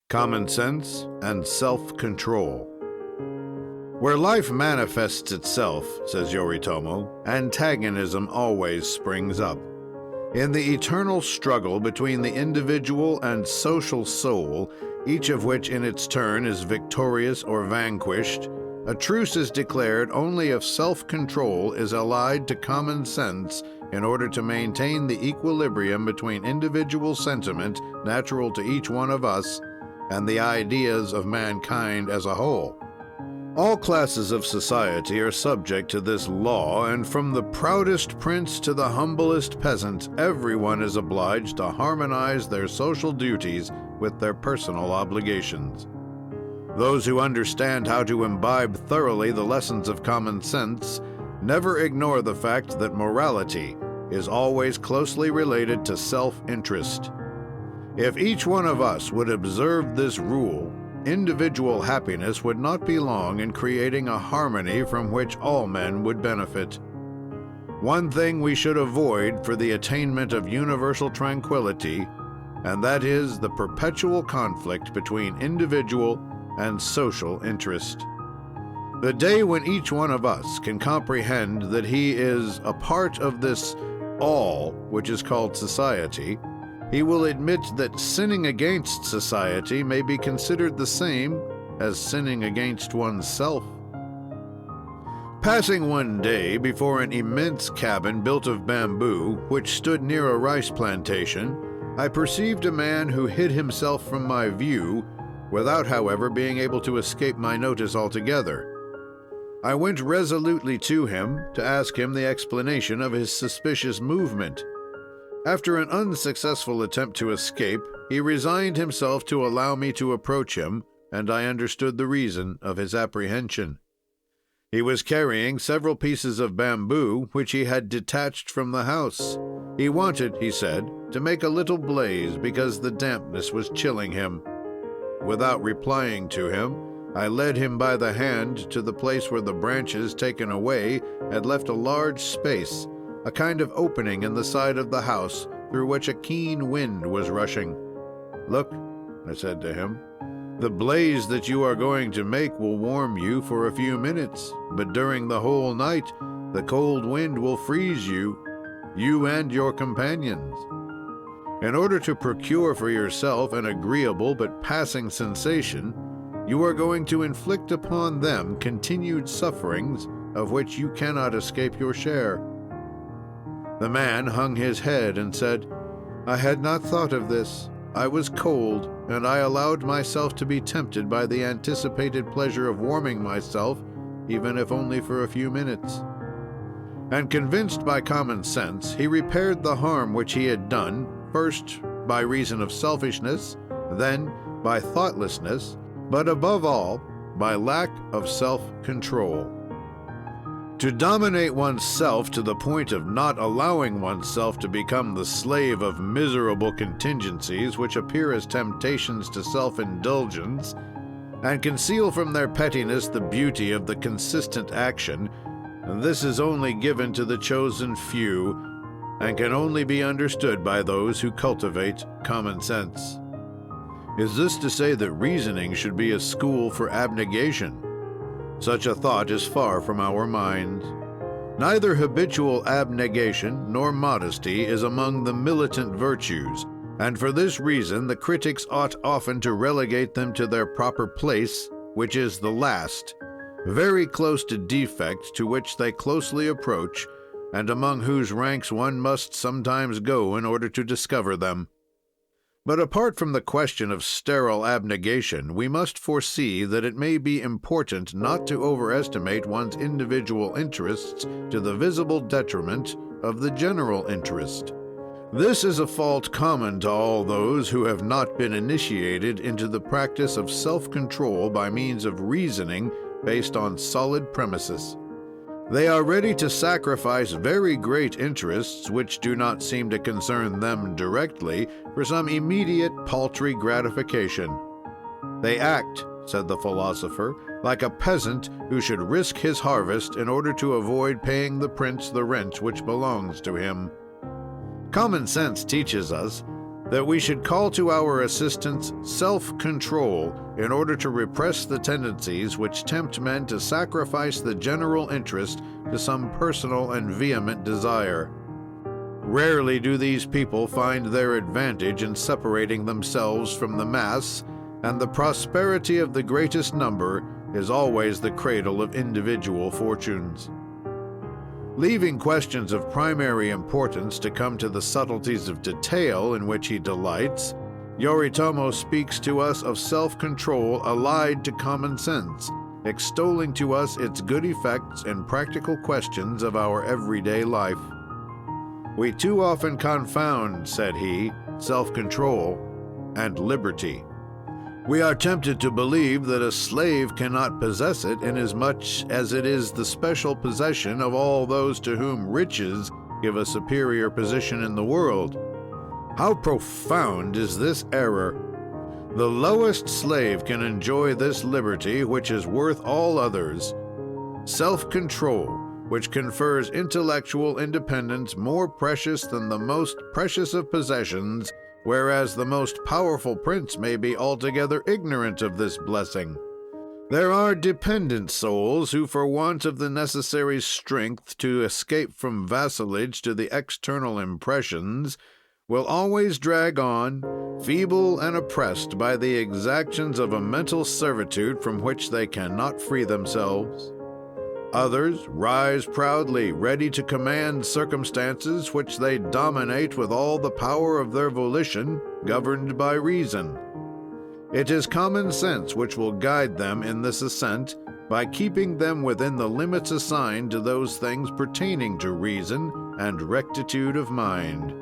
Common sense and self-control. Where life manifests itself, says Yoritomo, antagonism always springs up. In the eternal struggle between the individual and social soul, each of which in its turn is victorious or vanquished, a truce is declared only if self-control is allied to common sense in order to maintain the equilibrium between individual sentiment natural to each one of us and the ideas of mankind as a whole. All classes of society are subject to this law, and from the proudest prince to the humblest peasant, everyone is obliged to harmonize their social duties with their personal obligations. Those who understand how to imbibe thoroughly the lessons of common sense never ignore the fact that morality is always closely related to self-interest. If each one of us would observe this rule, individual happiness would not be long in creating a harmony from which all men would benefit. One thing we should avoid for the attainment of universal tranquility, and that is the perpetual conflict between individual and social interest. The day when each one of us can comprehend that he is a part of this all which is called society, he will admit that sinning against society may be considered the same as sinning against oneself. Passing one day before an immense cabin built of bamboo, which stood near a rice plantation, I perceived a man who hid himself from my view, without, however, being able to escape my notice altogether. I went resolutely to him to ask him the explanation of his suspicious movement. After an unsuccessful attempt to escape, he resigned himself to allow me to approach him, and I understood the reason of his apprehension. He was carrying several pieces of bamboo, which he had detached from the house. He wanted, he said, to make a little blaze because the dampness was chilling him. Without replying to him, I led him by the hand to the place where the branches taken away had left a large space, a kind of opening in the side of the house through which a keen wind was rushing. "Look," I said to him, "the blaze that you are going to make will warm you for a few minutes, but during the whole night the cold wind will freeze you and your companions. In order to procure for yourself an agreeable but passing sensation, you are going to inflict upon them continued sufferings of which you cannot escape your share." The man hung his head and said, "I had not thought of this. I was cold, and I allowed myself to be tempted by the anticipated pleasure of warming myself, even if only for a few minutes." And convinced by common sense, he repaired the harm which he had done, first by reason of selfishness, then by thoughtlessness, but above all, by lack of self-control. To dominate oneself to the point of not allowing oneself to become the slave of miserable contingencies which appear as temptations to self-indulgence, and conceal from their pettiness the beauty of the consistent action, this is only given to the chosen few, and can only be understood by those who cultivate common sense. Is this to say that reasoning should be a school for abnegation? Such a thought is far from our minds. Neither habitual abnegation nor modesty is among the militant virtues, and for this reason the critics ought often to relegate them to their proper place, which is the last, very close to defects to which they closely approach, and among whose ranks one must sometimes go in order to discover them. But apart from the question of sterile abnegation, we must foresee that it may be important not to overestimate one's individual interests to the visible detriment of the general interest. This is a fault common to all those who have not been initiated into the practice of self-control by means of reasoning based on solid premises. They are ready to sacrifice very great interests, which do not seem to concern them directly, for some immediate paltry gratification. They act, said the philosopher, like a peasant who should risk his harvest in order to avoid paying the prince the rent which belongs to him. Common sense teaches us that we should call to our assistance self-control in order to repress the tendencies which tempt men to sacrifice the general interest to some personal and vehement desire. Rarely do these people find their advantage in separating themselves from the mass, and the prosperity of the greatest number is always the cradle of individual fortunes. Leaving questions of primary importance to come to the subtleties of detail in which he delights, Yoritomo speaks to us of self-control allied to common sense, extolling to us its good effects in practical questions of our everyday life. "We too often confound," said he, "self-control and liberty. We are tempted to believe that a slave cannot possess it inasmuch as it is the special possession of all those to whom riches give a superior position in the world. How profound is this error! The lowest slave can enjoy this liberty which is worth all others. Self-control, which confers intellectual independence, more precious than the most precious of possessions, whereas the most powerful prince may be altogether ignorant of this blessing. There are dependent souls who, for want of the necessary strength to escape from vassalage to the external impressions, will always drag on, feeble and oppressed by the exactions of a mental servitude from which they cannot free themselves. Others rise proudly, ready to command circumstances which they dominate with all the power of their volition, governed by reason. It is common sense which will guide them in this ascent, by keeping them within the limits assigned to those things pertaining to reason and rectitude of mind.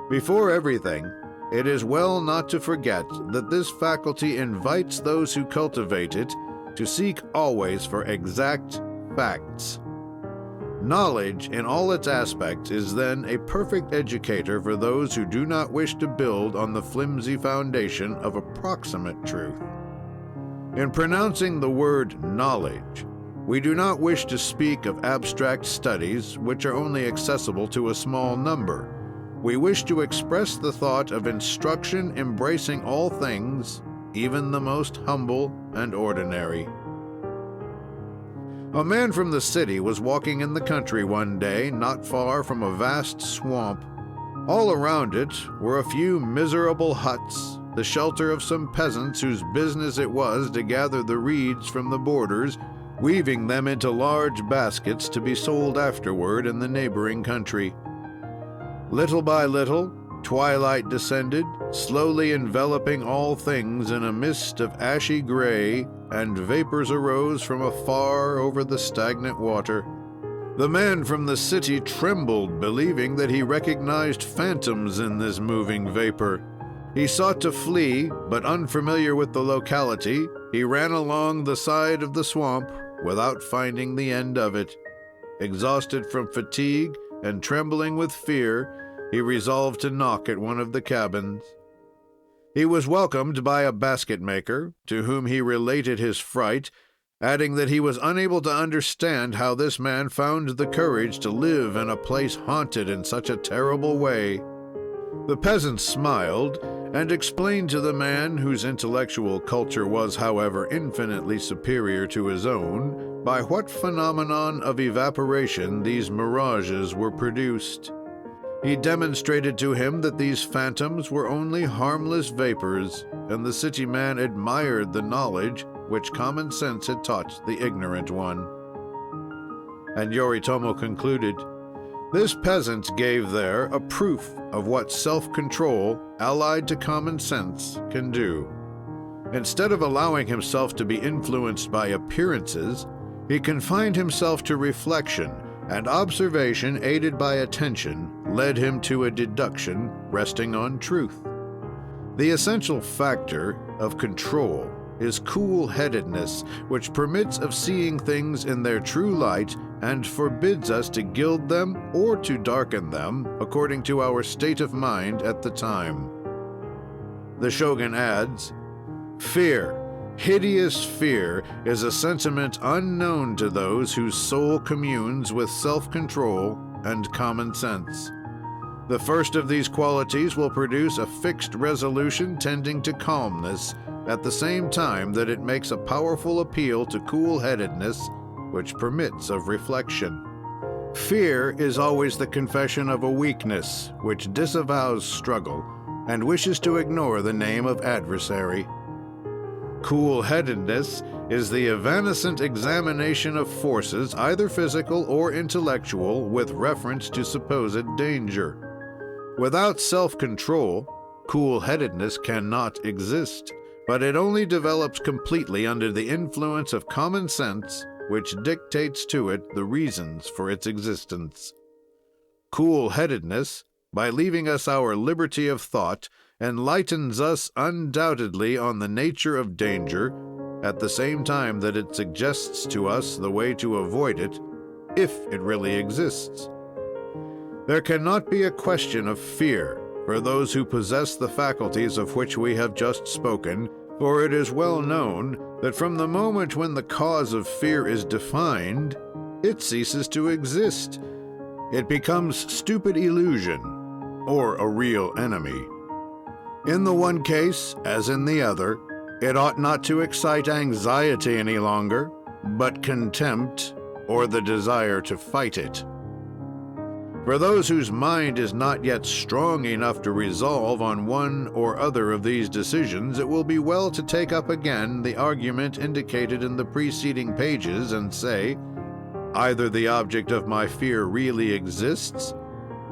Before everything, it is well not to forget that this faculty invites those who cultivate it to seek always for exact facts. Knowledge in all its aspects is then a perfect educator for those who do not wish to build on the flimsy foundation of approximate truth. In pronouncing the word knowledge, we do not wish to speak of abstract studies which are only accessible to a small number. We wish to express the thought of instruction embracing all things, even the most humble and ordinary. A man from the city was walking in the country one day, not far from a vast swamp. All around it were a few miserable huts, the shelter of some peasants whose business it was to gather the reeds from the borders, weaving them into large baskets to be sold afterward in the neighboring country. Little by little, twilight descended, slowly enveloping all things in a mist of ashy gray, and vapors arose from afar over the stagnant water. The man from the city trembled, believing that he recognized phantoms in this moving vapor. He sought to flee, but unfamiliar with the locality, he ran along the side of the swamp without finding the end of it. Exhausted from fatigue and trembling with fear, he resolved to knock at one of the cabins. He was welcomed by a basket maker, to whom he related his fright, adding that he was unable to understand how this man found the courage to live in a place haunted in such a terrible way. The peasant smiled and explained to the man, whose intellectual culture was, however, infinitely superior to his own, by what phenomenon of evaporation these mirages were produced. He demonstrated to him that these phantoms were only harmless vapors, and the city man admired the knowledge which common sense had taught the ignorant one. And Yoritomo concluded, "This peasant gave there a proof of what self-control, allied to common sense, can do. Instead of allowing himself to be influenced by appearances, he confined himself to reflection, and observation aided by attention led him to a deduction resting on truth. The essential factor of control is cool-headedness, which permits of seeing things in their true light and forbids us to gild them or to darken them according to our state of mind at the time." The shogun adds, "Fear, hideous fear, is a sentiment unknown to those whose soul communes with self-control and common sense. The first of these qualities will produce a fixed resolution tending to calmness, at the same time that it makes a powerful appeal to cool-headedness, which permits of reflection. Fear is always the confession of a weakness, which disavows struggle and wishes to ignore the name of adversary. Cool-headedness is the evanescent examination of forces, either physical or intellectual, with reference to supposed danger. Without self-control, cool-headedness cannot exist, but it only develops completely under the influence of common sense, which dictates to it the reasons for its existence. Cool-headedness, by leaving us our liberty of thought, enlightens us undoubtedly on the nature of danger, at the same time that it suggests to us the way to avoid it, if it really exists. There cannot be a question of fear for those who possess the faculties of which we have just spoken, for it is well known that from the moment when the cause of fear is defined, it ceases to exist. It becomes stupid illusion, or a real enemy. In the one case, as in the other, it ought not to excite anxiety any longer, but contempt or the desire to fight it. For those whose mind is not yet strong enough to resolve on one or other of these decisions, it will be well to take up again the argument indicated in the preceding pages and say, either the object of my fear really exists,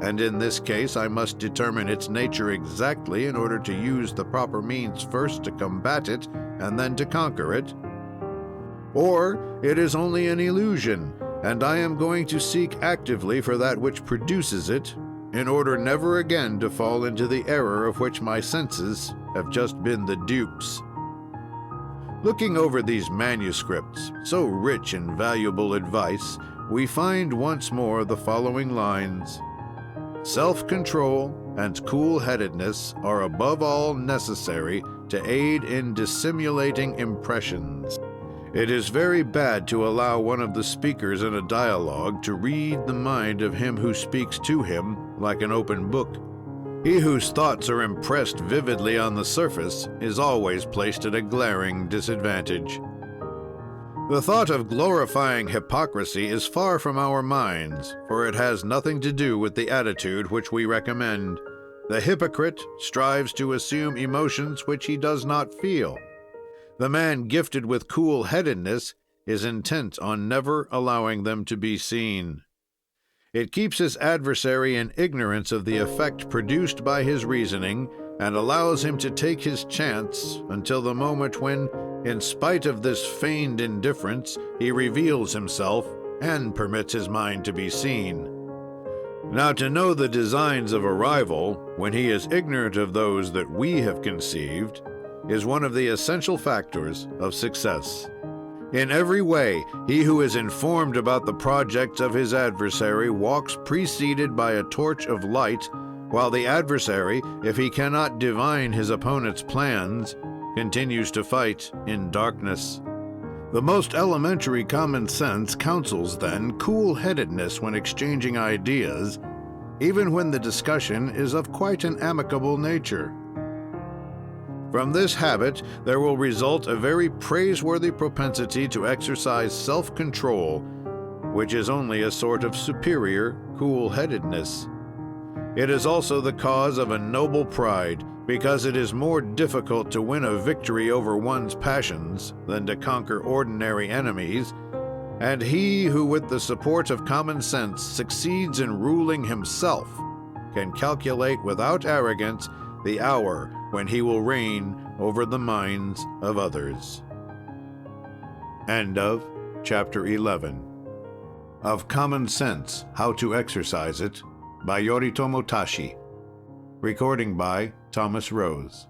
and in this case I must determine its nature exactly in order to use the proper means first to combat it and then to conquer it, or it is only an illusion, and I am going to seek actively for that which produces it, in order never again to fall into the error of which my senses have just been the dupes. Looking over these manuscripts, so rich in valuable advice, we find once more the following lines: self-control and cool-headedness are above all necessary to aid in dissimulating impressions. It is very bad to allow one of the speakers in a dialogue to read the mind of him who speaks to him like an open book. He whose thoughts are impressed vividly on the surface is always placed at a glaring disadvantage. The thought of glorifying hypocrisy is far from our minds, for it has nothing to do with the attitude which we recommend. The hypocrite strives to assume emotions which he does not feel. The man gifted with cool-headedness is intent on never allowing them to be seen. It keeps his adversary in ignorance of the effect produced by his reasoning, and allows him to take his chance until the moment when, in spite of this feigned indifference, he reveals himself and permits his mind to be seen. Now, to know the designs of a rival, when he is ignorant of those that we have conceived, is one of the essential factors of success. In every way, he who is informed about the projects of his adversary walks preceded by a torch of light, while the adversary, if he cannot divine his opponent's plans, continues to fight in darkness. The most elementary common sense counsels, then, cool-headedness when exchanging ideas, even when the discussion is of quite an amicable nature. From this habit, there will result a very praiseworthy propensity to exercise self-control, which is only a sort of superior cool-headedness. It is also the cause of a noble pride, because it is more difficult to win a victory over one's passions than to conquer ordinary enemies, and he who, with the support of common sense, succeeds in ruling himself, can calculate without arrogance the hour when he will reign over the minds of others. End of Chapter 11. Of Common Sense, How to Exercise It, by Yoritomo-Tashi. Recording by Thomas Rose.